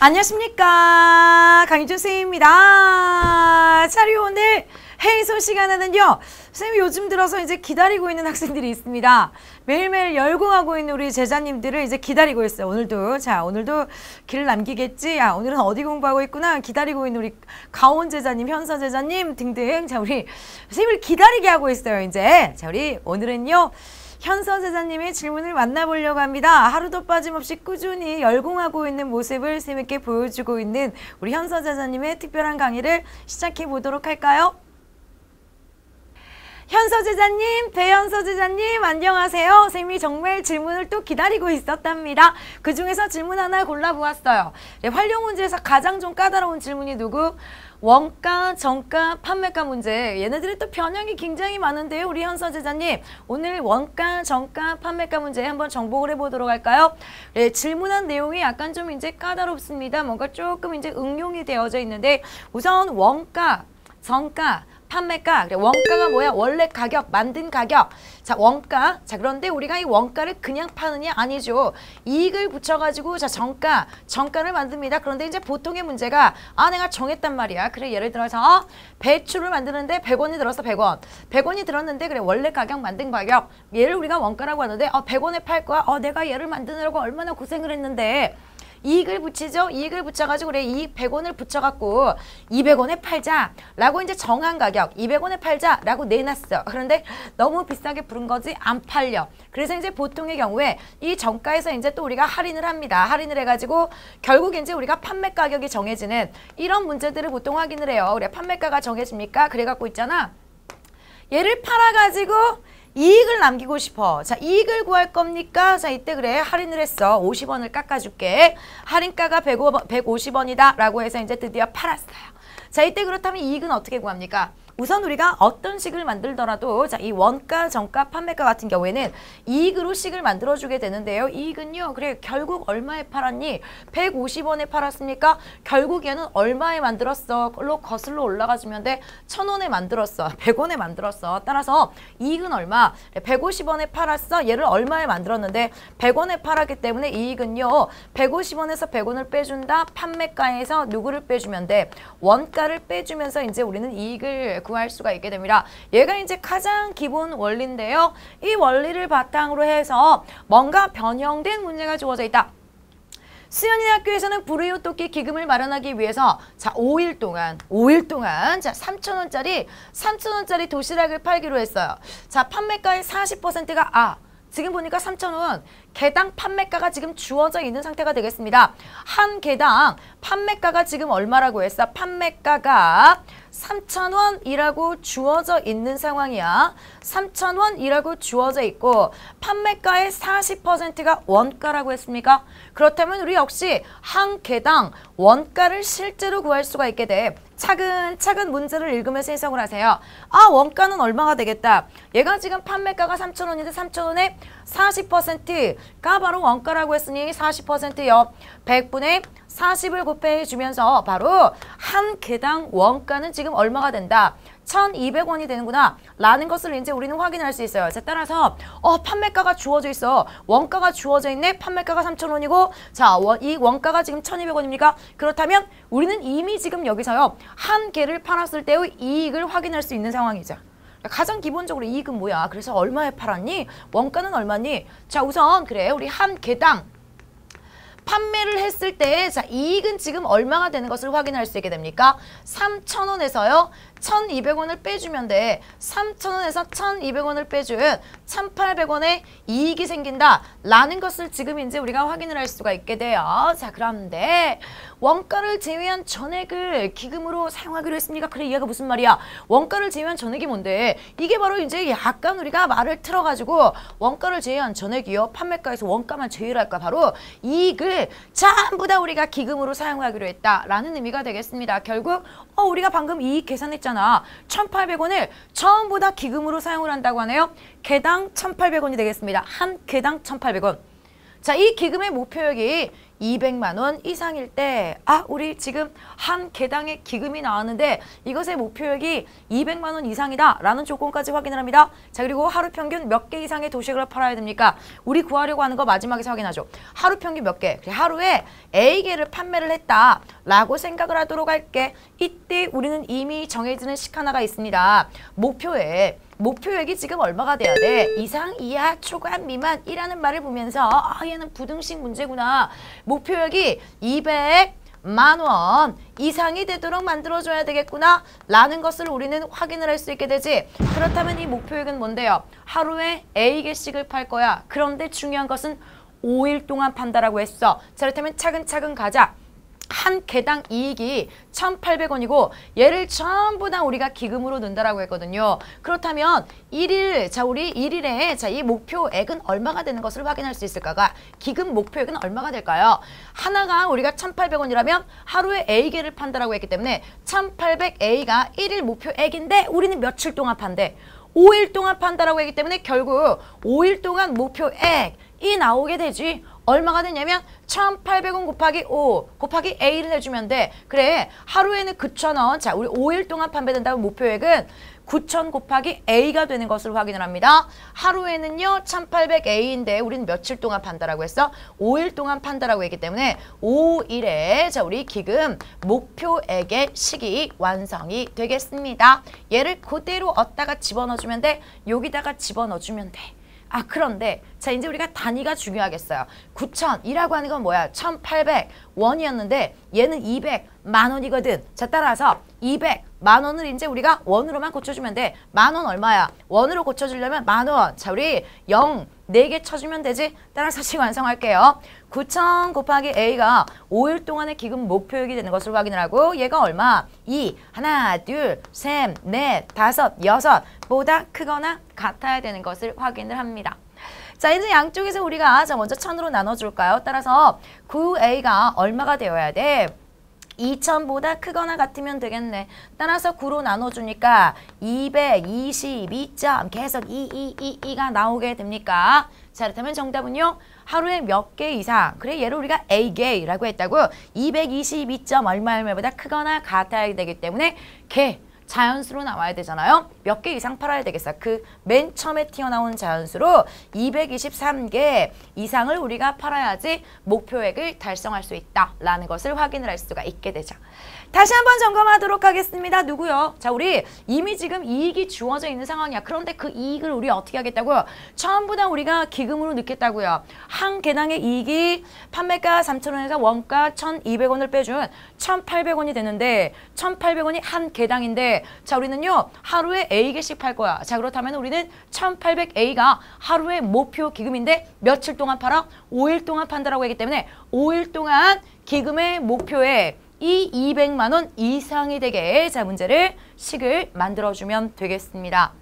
안녕하십니까, 강희준 선생님입니다. 자, 그리고 오늘 해소 시간에는요, 선생님이 요즘 들어서 이제 기다리고 있는 학생들이 있습니다. 매일매일 열공하고 있는 우리 제자님들을 이제 기다리고 있어요. 오늘도. 자, 오늘도 길을 남기겠지. 야, 오늘은 어디 공부하고 있구나. 기다리고 있는 우리 가온 제자님, 현서 제자님 등등. 자, 우리 선생님을 기다리게 하고 있어요, 이제. 자, 우리 오늘은요, 현서 제자님의 질문을 만나보려고 합니다. 하루도 빠짐없이 꾸준히 열공하고 있는 모습을 선생님께 보여주고 있는 우리 현서 제자님의 특별한 강의를 시작해 보도록 할까요? 현서 제자님, 배현서 제자님 안녕하세요. 선생님이 정말 질문을 또 기다리고 있었답니다. 그 중에서 질문 하나 골라보았어요. 네, 활용 문제에서 가장 좀 까다로운 질문이 누구? 원가, 정가, 판매가 문제. 얘네들이 또 변형이 굉장히 많은데요. 우리 현서 제자님, 오늘 원가, 정가, 판매가 문제 한번 정복을 해보도록 할까요? 네, 질문한 내용이 약간 좀 이제 까다롭습니다. 뭔가 조금 이제 응용이 되어져 있는데, 우선 원가, 정가, 판매가. 그래, 원가가 뭐야? 원래 가격, 만든 가격. 자, 원가. 자, 그런데 우리가 이 원가를 그냥 파느냐? 아니죠. 이익을 붙여가지고, 자, 정가를 만듭니다. 그런데 이제 보통의 문제가, 내가 정했단 말이야. 그래, 예를 들어서, 배추를 만드는데 100원이 들어서 100원. 100원이 들었는데, 그래, 원래 가격, 만든 가격. 얘를 우리가 원가라고 하는데, 100원에 팔 거야. 내가 얘를 만드느라고 얼마나 고생을 했는데, 이익을 붙이죠. 이익을 붙여가지고 그래, 이익 100원을 붙여갖고 200원에 팔자 라고 이제 정한 가격 200원에 팔자 라고 내놨어. 그런데 너무 비싸게 부른 거지 안 팔려. 그래서 이제 보통의 경우에 이 정가에서 이제 또 우리가 할인을 합니다. 할인을 해가지고 결국 이제 우리가 판매 가격이 정해지는 이런 문제들을 보통 확인을 해요. 그래, 판매가가 정해집니까? 그래갖고 있잖아. 얘를 팔아가지고 이익을 남기고 싶어. 자, 이익을 구할 겁니까? 자, 이때 그래, 할인을 했어. 50원을 깎아줄게. 할인가가 150원이다 라고 해서 이제 드디어 팔았어요. 자, 이때 그렇다면 이익은 어떻게 구합니까? 우선 우리가 어떤 식을 만들더라도, 자, 이 원가, 정가, 판매가 같은 경우에는 이익으로 식을 만들어주게 되는데요. 이익은요, 그래, 결국 얼마에 팔았니? 150원에 팔았습니까? 결국 얘는 얼마에 만들었어? 걸로 거슬러 올라가주면 돼. 1000원에 만들었어. 100원에 만들었어. 따라서 이익은 얼마? 150원에 팔았어. 얘를 얼마에 만들었는데 100원에 팔았기 때문에 이익은요, 150원에서 100원을 빼준다. 판매가에서 누구를 빼주면 돼? 원가를 빼주면서 이제 우리는 이익을 구할 수가 있게 됩니다. 얘가 이제 가장 기본 원리인데요. 이 원리를 바탕으로 해서 뭔가 변형된 문제가 주어져 있다. 수연이 학교에서는 불우이웃 돕기 기금을 마련하기 위해서, 자, 5일 동안 자, 3,000원짜리 도시락을 팔기로 했어요. 자, 판매가의 40%가 지금 보니까 3,000원, 개당 판매가가 지금 주어져 있는 상태가 되겠습니다. 한 개당 판매가가 지금 얼마라고 했어? 판매가가 3,000원이라고 주어져 있는 상황이야. 3,000원이라고 주어져 있고 판매가의 40%가 원가라고 했습니까? 그렇다면 우리 역시 한 개당 원가를 실제로 구할 수가 있게 돼. 차근차근 문제를 읽으면서 해석을 하세요. 원가는 얼마가 되겠다. 얘가 지금 판매가가 3,000원인데 3,000원에 40%가 바로 원가라고 했으니 40%요. 100분의 40을 곱해주면서 바로 한 개당 원가는 지금 얼마가 된다. 1,200원이 되는구나 라는 것을 이제 우리는 확인할 수 있어요. 자, 따라서 판매가가 주어져 있어. 원가가 주어져 있네. 판매가가 3,000원이고 자, 이 원가가 지금 1,200원입니까? 그렇다면 우리는 이미 지금 여기서요, 한 개를 팔았을 때의 이익을 확인할 수 있는 상황이죠. 가장 기본적으로 이익은 뭐야? 그래서 얼마에 팔았니? 원가는 얼마니? 자, 우선 그래, 우리 한 개당 판매를 했을 때, 자, 이익은 지금 얼마가 되는 것을 확인할 수 있게 됩니까? 3,000원에서요, 1,200원을 빼주면 돼. 3,000원에서 1,200원을 빼준 1,800원의 이익이 생긴다 라는 것을 지금 이제 우리가 확인을 할 수가 있게 돼요. 자, 그런데 원가를 제외한 전액을 기금으로 사용하기로 했습니까? 그래, 이해가 무슨 말이야? 원가를 제외한 전액이 뭔데? 이게 바로 이제 약간 우리가 말을 틀어가지고 원가를 제외한 전액이요, 판매가에서 원가만 제외를 할까? 바로 이익을 전부 다 우리가 기금으로 사용하기로 했다라는 의미가 되겠습니다. 결국 우리가 방금 이익 계산했잖아. 1,800원을 전부 다 기금으로 사용을 한다고 하네요. 개당 1,800원이 되겠습니다. 한 개당 1,800원. 자, 이 기금의 목표액이 200만 원 이상일 때 우리 지금 한 개당의 기금이 나왔는데 이것의 목표액이 200만 원 이상이다 라는 조건까지 확인을 합니다. 자, 그리고 하루 평균 몇 개 이상의 도시락을 팔아야 됩니까? 우리 구하려고 하는 거 마지막에서 확인하죠. 하루 평균 몇 개? 하루에 A개를 판매를 했다 라고 생각을 하도록 할게. 이때 우리는 이미 정해지는 식 하나가 있습니다. 목표액이 지금 얼마가 돼야 돼? 이상, 이하, 초과, 미만이라는 말을 보면서 얘는 부등식 문제구나. 목표액이 200만 원 이상이 되도록 만들어줘야 되겠구나 라는 것을 우리는 확인을 할 수 있게 되지. 그렇다면 이 목표액은 뭔데요? 하루에 A개씩을 팔 거야. 그런데 중요한 것은 5일 동안 판다라고 했어. 자, 그렇다면 차근차근 가자. 한 개당 이익이 1,800원이고 얘를 전부 다 우리가 기금으로 넣는다라고 했거든요. 그렇다면 우리 1일에 이 목표액은 얼마가 되는 것을 확인할 수 있을까가? 기금 목표액은 얼마가 될까요? 하나가 우리가 1,800원이라면 하루에 A개를 판다라고 했기 때문에 1,800A가 1일 목표액인데 우리는 며칠 동안 판대? 5일 동안 판다라고 했기 때문에 결국 5일 동안 목표액이 나오게 되지. 얼마가 되냐면 1,800원 곱하기 5 곱하기 A를 해주면 돼. 그래, 하루에는 9,000원. 자, 우리 5일 동안 판매된다면 목표액은 9,000 곱하기 A가 되는 것을 확인을 합니다. 하루에는요 1,800A인데 우리는 며칠 동안 판다라고 했어? 5일 동안 판다라고 했기 때문에 5일에 자 우리 기금 목표액의 식이 완성이 되겠습니다. 얘를 그대로 얻다가 집어넣어주면 돼. 여기다가 집어넣어주면 돼. 그런데 자 이제 우리가 단위가 중요하겠어요. 9,000이라고 하는 건 뭐야? 1,800원이었는데 얘는 200만 원이거든. 자 따라서 200만 원을 이제 우리가 원으로만 고쳐주면 돼. 만 원 얼마야? 원으로 고쳐주려면 만 원. 자 우리 0 4개 쳐주면 되지. 따라서 식 완성할게요. 9,000 곱하기 A가 5일 동안의 기금 목표액이 되는 것을 확인을 하고 얘가 얼마? 2, 하나, 둘, 셋, 넷, 다섯, 여섯 보다 크거나 같아야 되는 것을 확인을 합니다. 자 이제 양쪽에서 우리가 자 먼저 1,000으로 나눠줄까요? 따라서 9A가 얼마가 되어야 돼? 2,000보다 크거나 같으면 되겠네. 따라서 9로 나눠주니까 222점 계속 2가 나오게 됩니까? 자 그렇다면 정답은요. 하루에 몇 개 이상. 그래 얘를 우리가 A개라고 했다고. 222점 얼마보다 크거나 같아야 되기 때문에 개. 자연수로 나와야 되잖아요. 몇 개 이상 팔아야 되겠어. 그 맨 처음에 튀어나온 자연수로 223개 이상을 우리가 팔아야지 목표액을 달성할 수 있다라는 것을 확인을 할 수가 있게 되죠. 다시 한번 점검하도록 하겠습니다. 누구요? 자, 우리 이미 지금 이익이 주어져 있는 상황이야. 그런데 그 이익을 우리 어떻게 하겠다고요? 전부 다 우리가 기금으로 넣겠다고요. 한 개당의 이익이 판매가 3,000원에서 원가 1,200원을 빼준 1,800원이 되는데 1,800원이 한 개당인데 자 우리는요 하루에 A개씩 팔 거야. 자 그렇다면 우리는 1,800A가 하루의 목표 기금인데 며칠 동안 팔아? 5일 동안 판다라고 했기 때문에 5일 동안 기금의 목표에 이 200만 원 이상이 되게 자 문제를 식을 만들어주면 되겠습니다.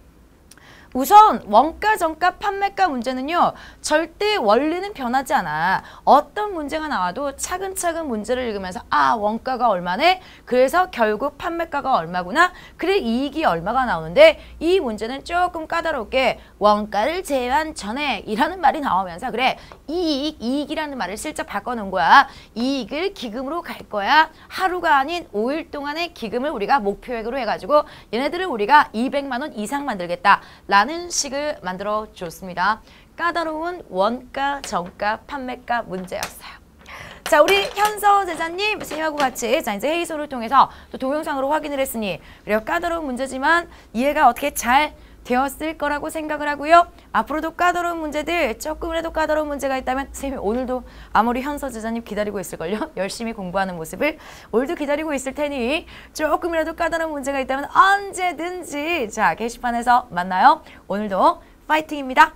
우선 원가, 정가, 판매가 문제는요. 절대 원리는 변하지 않아. 어떤 문제가 나와도 차근차근 문제를 읽으면서 원가가 얼마네? 그래서 결국 판매가가 얼마구나? 그래 이익이 얼마가 나오는데 이 문제는 조금 까다롭게 원가를 제외한 전액이라는 말이 나오면서 그래 이익이라는 말을 슬쩍 바꿔놓은 거야. 이익을 기금으로 갈 거야. 하루가 아닌 5일 동안의 기금을 우리가 목표액으로 해가지고 얘네들을 우리가 200만 원 이상 만들겠다. 라는 식을 만들어 줬습니다. 까다로운 원가, 정가, 판매가 문제였어요. 자, 우리 현서 제자님, 선생님하고 같이 자 이제 회의소를 통해서 또 동영상으로 확인을 했으니 그리고 까다로운 문제지만 이해가 어떻게 잘 되었을 거라고 생각을 하고요. 앞으로도 까다로운 문제들, 조금이라도 까다로운 문제가 있다면 선생님이 오늘도 아무리 현서 제자님 기다리고 있을걸요. 열심히 공부하는 모습을 오늘도 기다리고 있을 테니 조금이라도 까다로운 문제가 있다면 언제든지 자 게시판에서 만나요. 오늘도 파이팅입니다.